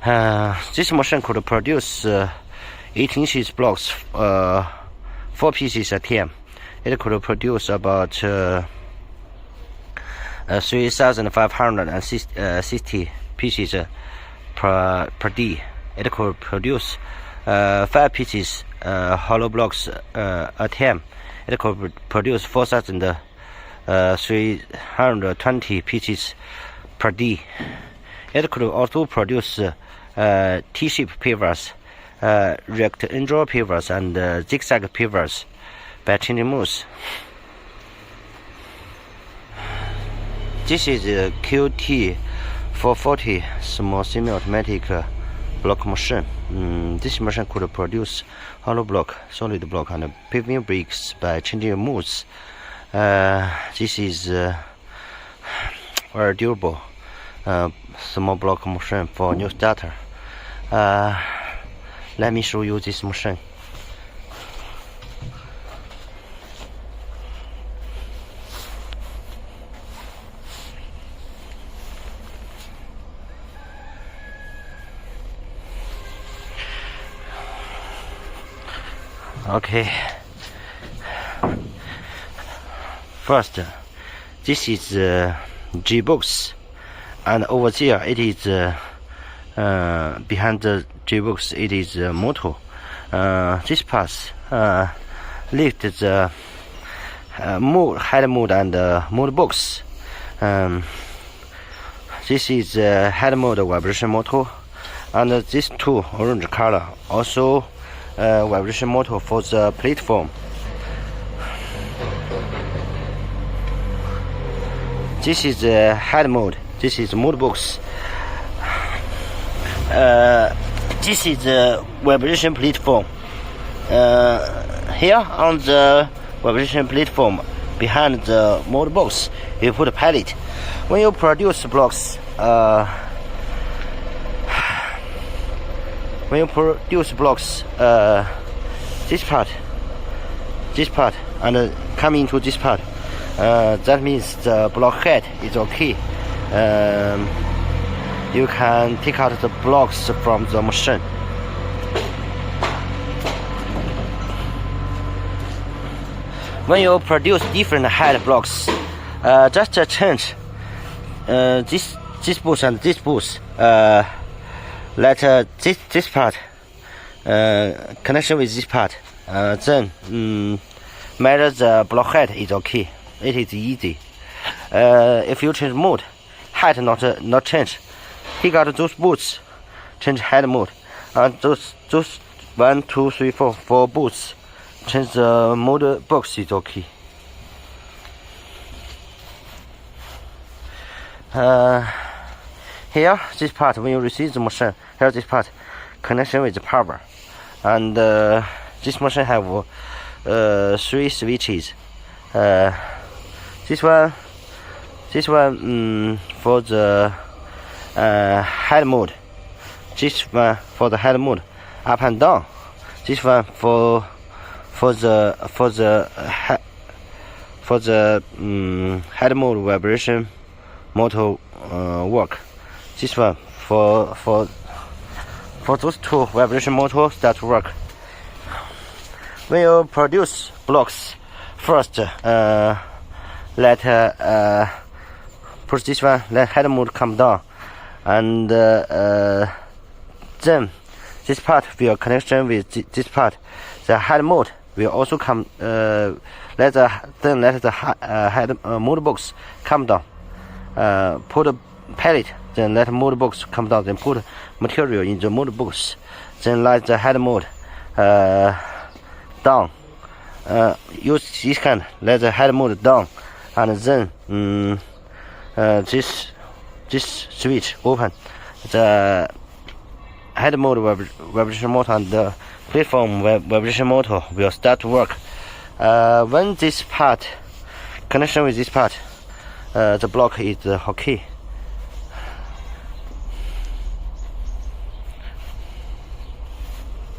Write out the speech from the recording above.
This machine could produce 8 inches blocks, 4 pieces at a time. It could produce about 3,560 pieces per day. It could produce 5 pieces hollow blocks at a time. It could produce 4,320 pieces per day. It could also produce T-shaped pivers, rectangular pivers, and zigzag pivers by changing modes. This is a QT440 small semi-automatic block machine. This machine could produce hollow block, solid block, and paving bricks by changing modes. This is very durable small block machine for new starter. Let me show you this machine. Okay. First, this is G box, and over there it is behind the G box. It is motor. This part lift the head mode and mode box. This is head mode vibration motor, and this two orange color also vibration motor for the platform. This is head mode. This is mode box. This is the vibration platform. Here on the vibration platform, behind the mode box, you put a pallet. When you produce blocks, this part, and come into this part. That means the block head is okay. You can take out the blocks from the machine. When you produce different head blocks, just change this booth and this booth. Let this part connection with this part. Then measure the block height is okay. It is easy. If you change mode, height not change. Take out those boots, change head mode, and those 1, 2, 3, 4 boots, change the mode box is okay. Here, this part, when you receive the machine, here this part, connection with the power, and this machine have 3 switches. This one for the head mode. This one for the head mode, up and down. This one for the head mode vibration motor work. This one for those two vibration motors that work. When you produce blocks, first let push this one, let head mode come down, and then this part will connection with this part. The head mode will also come. Let the head mode box come down. Put a pallet, then let mode box come down. Then put material in the mode box. Then let the head mode down. Use this kind. Let the head mode down, and then this switch open. The head mode vibration motor and the platform vibration motor will start to work. When this part connection with this part, the block is okay.